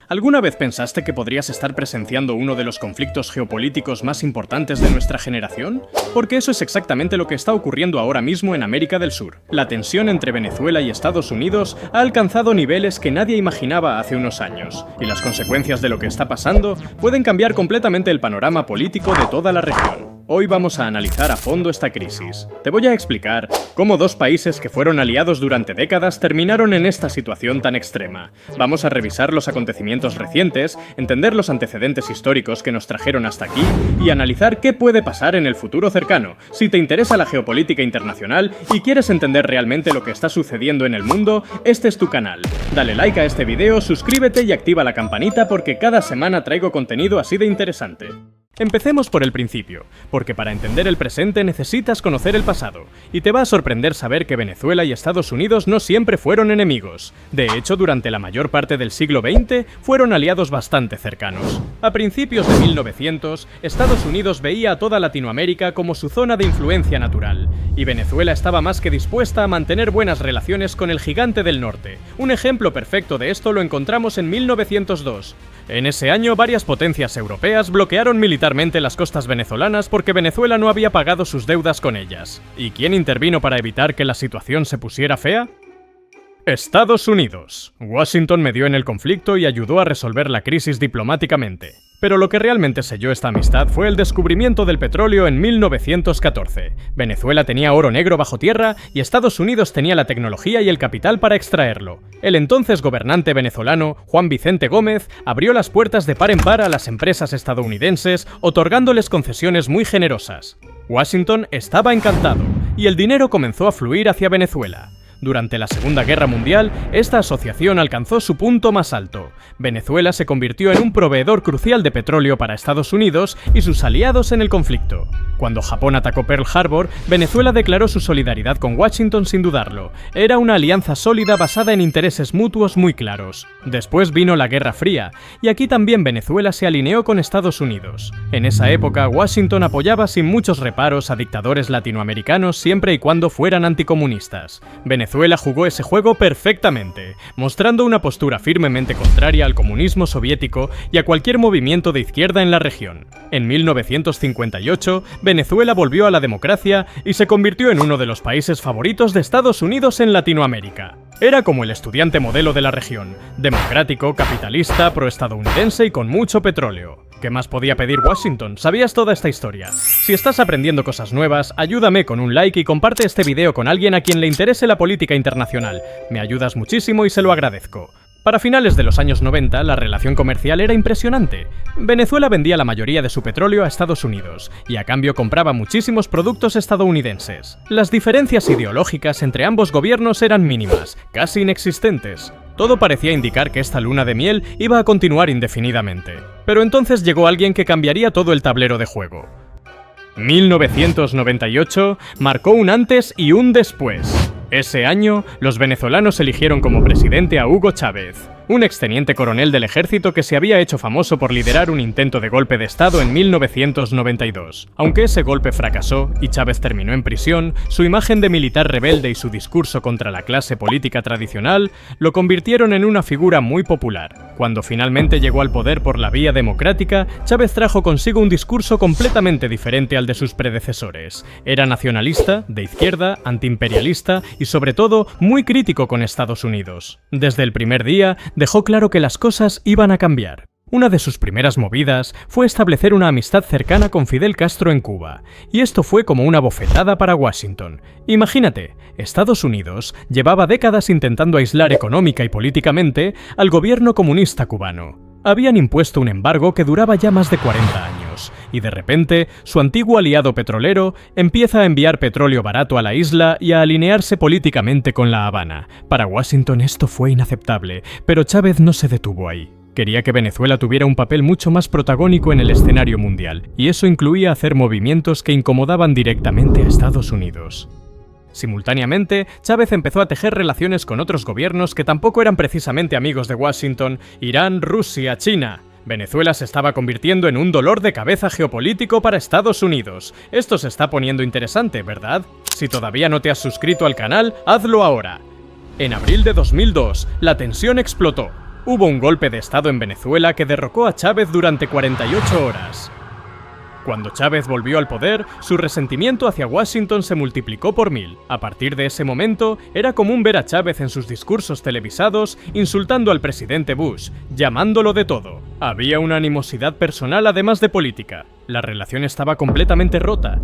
¿Alguna vez pensaste que podrías estar presenciando uno de los conflictos geopolíticos más importantes de nuestra generación? Porque eso es exactamente lo que está ocurriendo ahora mismo en América del Sur. La tensión entre Venezuela y Estados Unidos ha alcanzado niveles que nadie imaginaba hace unos años, y las consecuencias de lo que está pasando pueden cambiar completamente el panorama político de toda la región. Hoy vamos a analizar a fondo esta crisis. Te voy a explicar cómo dos países que fueron aliados durante décadas terminaron en esta situación tan extrema. Vamos a revisar los acontecimientos recientes, entender los antecedentes históricos que nos trajeron hasta aquí y analizar qué puede pasar en el futuro cercano. Si te interesa la geopolítica internacional y quieres entender realmente lo que está sucediendo en el mundo, este es tu canal. Dale like a este video, suscríbete y activa la campanita porque cada semana traigo contenido así de interesante. Empecemos por el principio, porque para entender el presente necesitas conocer el pasado, y te va a sorprender saber que Venezuela y Estados Unidos no siempre fueron enemigos. De hecho, durante la mayor parte del siglo XX fueron aliados bastante cercanos. A principios de 1900, Estados Unidos veía a toda Latinoamérica como su zona de influencia natural, y Venezuela estaba más que dispuesta a mantener buenas relaciones con el gigante del norte. Un ejemplo perfecto de esto lo encontramos en 1902. En ese año, varias potencias europeas bloquearon militarmente las costas venezolanas porque Venezuela no había pagado sus deudas con ellas. ¿Y quién intervino para evitar que la situación se pusiera fea? Estados Unidos. Washington medió en el conflicto y ayudó a resolver la crisis diplomáticamente. Pero lo que realmente selló esta amistad fue el descubrimiento del petróleo en 1914. Venezuela tenía oro negro bajo tierra y Estados Unidos tenía la tecnología y el capital para extraerlo. El entonces gobernante venezolano, Juan Vicente Gómez, abrió las puertas de par en par a las empresas estadounidenses, otorgándoles concesiones muy generosas. Washington estaba encantado, y el dinero comenzó a fluir hacia Venezuela. Durante la Segunda Guerra Mundial, esta asociación alcanzó su punto más alto. Venezuela se convirtió en un proveedor crucial de petróleo para Estados Unidos y sus aliados en el conflicto. Cuando Japón atacó Pearl Harbor, Venezuela declaró su solidaridad con Washington sin dudarlo. Era una alianza sólida basada en intereses mutuos muy claros. Después vino la Guerra Fría, y aquí también Venezuela se alineó con Estados Unidos. En esa época, Washington apoyaba sin muchos reparos a dictadores latinoamericanos siempre y cuando fueran anticomunistas. Venezuela jugó ese juego perfectamente, mostrando una postura firmemente contraria al comunismo soviético y a cualquier movimiento de izquierda en la región. En 1958, Venezuela volvió a la democracia y se convirtió en uno de los países favoritos de Estados Unidos en Latinoamérica. Era como el estudiante modelo de la región, democrático, capitalista, proestadounidense y con mucho petróleo. ¿Qué más podía pedir Washington? ¿Sabías toda esta historia? Si estás aprendiendo cosas nuevas, ayúdame con un like y comparte este video con alguien a quien le interese la política internacional. Me ayudas muchísimo y se lo agradezco. Para finales de los años 90, la relación comercial era impresionante. Venezuela vendía la mayoría de su petróleo a Estados Unidos, y a cambio compraba muchísimos productos estadounidenses. Las diferencias ideológicas entre ambos gobiernos eran mínimas, casi inexistentes. Todo parecía indicar que esta luna de miel iba a continuar indefinidamente. Pero entonces llegó alguien que cambiaría todo el tablero de juego. 1998 marcó un antes y un después. Ese año, los venezolanos eligieron como presidente a Hugo Chávez, un exteniente coronel del ejército que se había hecho famoso por liderar un intento de golpe de estado en 1992. Aunque ese golpe fracasó y Chávez terminó en prisión, su imagen de militar rebelde y su discurso contra la clase política tradicional lo convirtieron en una figura muy popular. Cuando finalmente llegó al poder por la vía democrática, Chávez trajo consigo un discurso completamente diferente al de sus predecesores. Era nacionalista, de izquierda, antiimperialista y sobre todo muy crítico con Estados Unidos. Desde el primer día dejó claro que las cosas iban a cambiar. Una de sus primeras movidas fue establecer una amistad cercana con Fidel Castro en Cuba, y esto fue como una bofetada para Washington. Imagínate, Estados Unidos llevaba décadas intentando aislar económica y políticamente al gobierno comunista cubano. Habían impuesto un embargo que duraba ya más de 40 años, y de repente, su antiguo aliado petrolero empieza a enviar petróleo barato a la isla y a alinearse políticamente con La Habana. Para Washington esto fue inaceptable, pero Chávez no se detuvo ahí. Quería que Venezuela tuviera un papel mucho más protagónico en el escenario mundial, y eso incluía hacer movimientos que incomodaban directamente a Estados Unidos. Simultáneamente, Chávez empezó a tejer relaciones con otros gobiernos que tampoco eran precisamente amigos de Washington: Irán, Rusia, China. Venezuela se estaba convirtiendo en un dolor de cabeza geopolítico para Estados Unidos. Esto se está poniendo interesante, ¿verdad? Si todavía no te has suscrito al canal, hazlo ahora. En abril de 2002, la tensión explotó. Hubo un golpe de estado en Venezuela que derrocó a Chávez durante 48 horas. Cuando Chávez volvió al poder, su resentimiento hacia Washington se multiplicó por 1000. A partir de ese momento, era común ver a Chávez en sus discursos televisados insultando al presidente Bush, llamándolo de todo. Había una animosidad personal además de política. La relación estaba completamente rota.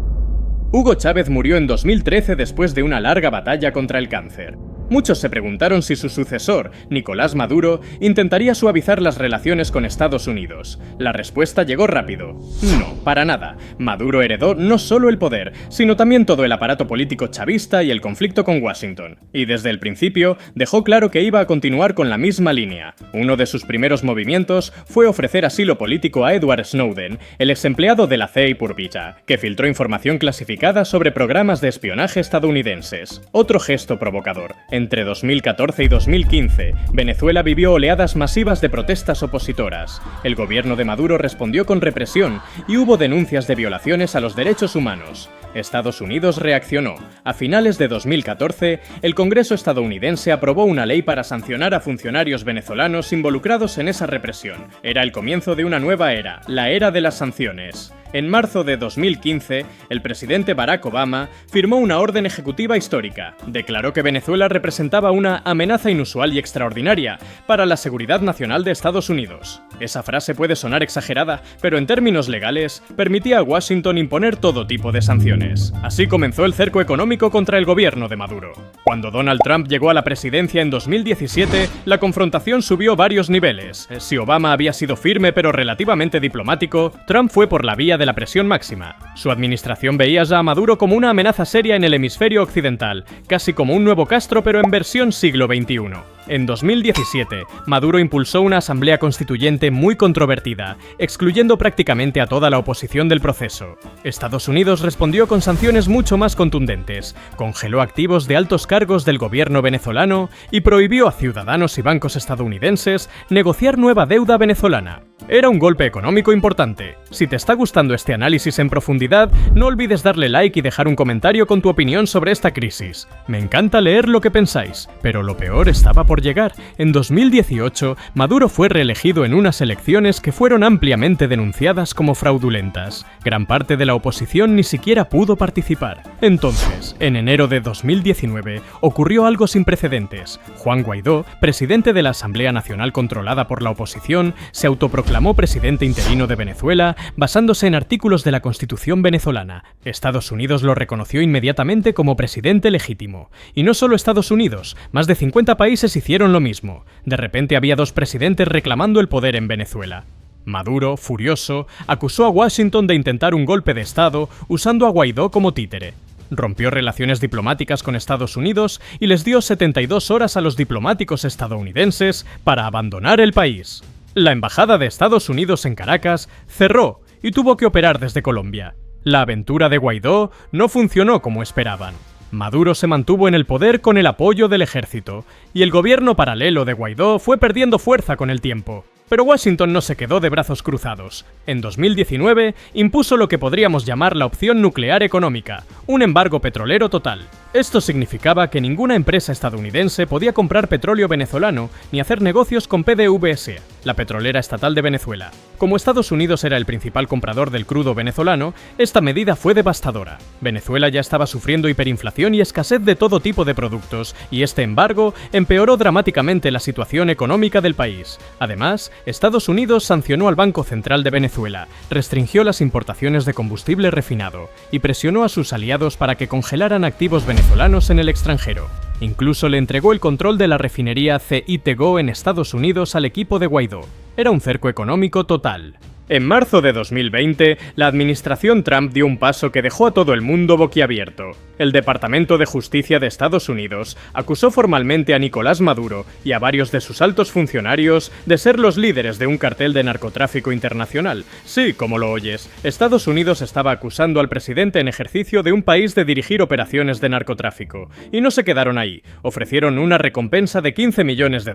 Hugo Chávez murió en 2013 después de una larga batalla contra el cáncer. Muchos se preguntaron si su sucesor, Nicolás Maduro, intentaría suavizar las relaciones con Estados Unidos. La respuesta llegó rápido. No, para nada. Maduro heredó no solo el poder, sino también todo el aparato político chavista y el conflicto con Washington. Y desde el principio dejó claro que iba a continuar con la misma línea. Uno de sus primeros movimientos fue ofrecer asilo político a Edward Snowden, el exempleado de la CIA y Purbilla, que filtró información clasificada sobre programas de espionaje estadounidenses. Otro gesto provocador. Entre 2014 y 2015, Venezuela vivió oleadas masivas de protestas opositoras. El gobierno de Maduro respondió con represión y hubo denuncias de violaciones a los derechos humanos. Estados Unidos reaccionó. A finales de 2014, el Congreso estadounidense aprobó una ley para sancionar a funcionarios venezolanos involucrados en esa represión. Era el comienzo de una nueva era, la era de las sanciones. En marzo de 2015, el presidente Barack Obama firmó una orden ejecutiva histórica. Declaró que Venezuela representaba una amenaza inusual y extraordinaria para la seguridad nacional de Estados Unidos. Esa frase puede sonar exagerada, pero en términos legales, permitía a Washington imponer todo tipo de sanciones. Así comenzó el cerco económico contra el gobierno de Maduro. Cuando Donald Trump llegó a la presidencia en 2017, la confrontación subió varios niveles. Si Obama había sido firme pero relativamente diplomático, Trump fue por la vía de la presión máxima. Su administración veía ya a Maduro como una amenaza seria en el hemisferio occidental, casi como un nuevo Castro pero en versión siglo XXI. En 2017, Maduro impulsó una asamblea constituyente muy controvertida, excluyendo prácticamente a toda la oposición del proceso. Estados Unidos respondió con sanciones mucho más contundentes, congeló activos de altos cargos del gobierno venezolano y prohibió a ciudadanos y bancos estadounidenses negociar nueva deuda venezolana. Era un golpe económico importante. Si te está gustando este análisis en profundidad, no olvides darle like y dejar un comentario con tu opinión sobre esta crisis. Me encanta leer lo que pensáis, pero lo peor estaba por llegar. En 2018, Maduro fue reelegido en unas elecciones que fueron ampliamente denunciadas como fraudulentas. Gran parte de la oposición ni siquiera pudo participar. Entonces, en enero de 2019, ocurrió algo sin precedentes. Juan Guaidó, presidente de la Asamblea Nacional controlada por la oposición, se autoproclamó presidente interino de Venezuela basándose en artículos de la Constitución venezolana. Estados Unidos lo reconoció inmediatamente como presidente legítimo. Y no solo Estados Unidos, más de 50 países hicieron lo mismo. De repente había dos presidentes reclamando el poder en Venezuela. Maduro, furioso, acusó a Washington de intentar un golpe de Estado usando a Guaidó como títere. Rompió relaciones diplomáticas con Estados Unidos y les dio 72 horas a los diplomáticos estadounidenses para abandonar el país. La embajada de Estados Unidos en Caracas cerró y tuvo que operar desde Colombia. La aventura de Guaidó no funcionó como esperaban. Maduro se mantuvo en el poder con el apoyo del ejército, y el gobierno paralelo de Guaidó fue perdiendo fuerza con el tiempo. Pero Washington no se quedó de brazos cruzados. En 2019 impuso lo que podríamos llamar la opción nuclear económica, un embargo petrolero total. Esto significaba que ninguna empresa estadounidense podía comprar petróleo venezolano ni hacer negocios con PDVSA, la petrolera estatal de Venezuela. Como Estados Unidos era el principal comprador del crudo venezolano, esta medida fue devastadora. Venezuela ya estaba sufriendo hiperinflación y escasez de todo tipo de productos, y este embargo empeoró dramáticamente la situación económica del país. Además, Estados Unidos sancionó al Banco Central de Venezuela, restringió las importaciones de combustible refinado y presionó a sus aliados para que congelaran activos venezolanos en el extranjero. Incluso le entregó el control de la refinería Citgo en Estados Unidos al equipo de Guaidó. Era un cerco económico total. En marzo de 2020, la administración Trump dio un paso que dejó a todo el mundo boquiabierto. El Departamento de Justicia de Estados Unidos acusó formalmente a Nicolás Maduro y a varios de sus altos funcionarios de ser los líderes de un cartel de narcotráfico internacional. Sí, como lo oyes, Estados Unidos estaba acusando al presidente en ejercicio de un país de dirigir operaciones de narcotráfico. Y no se quedaron ahí, ofrecieron una recompensa de $15 millones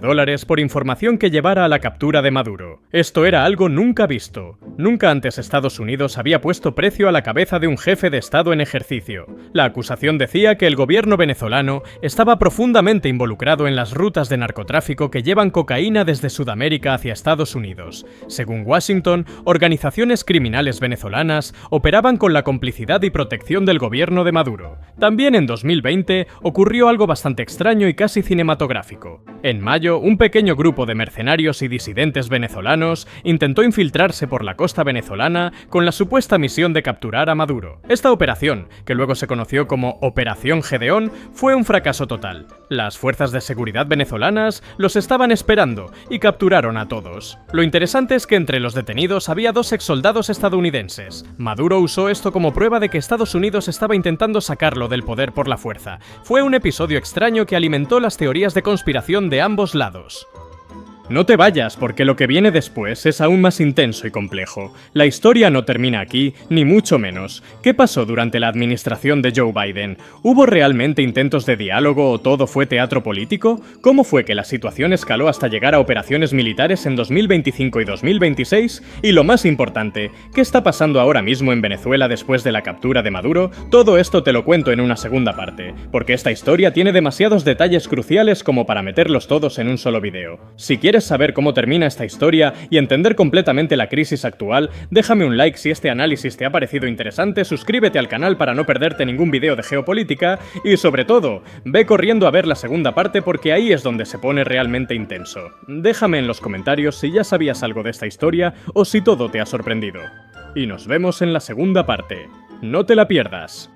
por información que llevara a la captura de Maduro. Esto era algo nunca visto. esto. Nunca antes Estados Unidos había puesto precio a la cabeza de un jefe de Estado en ejercicio. La acusación decía que el gobierno venezolano estaba profundamente involucrado en las rutas de narcotráfico que llevan cocaína desde Sudamérica hacia Estados Unidos. Según Washington, organizaciones criminales venezolanas operaban con la complicidad y protección del gobierno de Maduro. También en 2020 ocurrió algo bastante extraño y casi cinematográfico. En mayo, un pequeño grupo de mercenarios y disidentes venezolanos intentó infiltrarse por la costa venezolana con la supuesta misión de capturar a Maduro. Esta operación, que luego se conoció como Operación Gedeón, fue un fracaso total. Las fuerzas de seguridad venezolanas los estaban esperando y capturaron a todos. Lo interesante es que entre los detenidos había 2 exsoldados estadounidenses. Maduro usó esto como prueba de que Estados Unidos estaba intentando sacarlo del poder por la fuerza. Fue un episodio extraño que alimentó las teorías de conspiración de ambos lados. No te vayas, porque lo que viene después es aún más intenso y complejo. La historia no termina aquí, ni mucho menos. ¿Qué pasó durante la administración de Joe Biden? ¿Hubo realmente intentos de diálogo o todo fue teatro político? ¿Cómo fue que la situación escaló hasta llegar a operaciones militares en 2025 y 2026? Y lo más importante, ¿qué está pasando ahora mismo en Venezuela después de la captura de Maduro? Todo esto te lo cuento en una segunda parte, porque esta historia tiene demasiados detalles cruciales como para meterlos todos en un solo video. Si quieres saber cómo termina esta historia y entender completamente la crisis actual, déjame un like si este análisis te ha parecido interesante, suscríbete al canal para no perderte ningún video de geopolítica y, sobre todo, ve corriendo a ver la segunda parte porque ahí es donde se pone realmente intenso. Déjame en los comentarios si ya sabías algo de esta historia o si todo te ha sorprendido. Y nos vemos en la segunda parte. ¡No te la pierdas!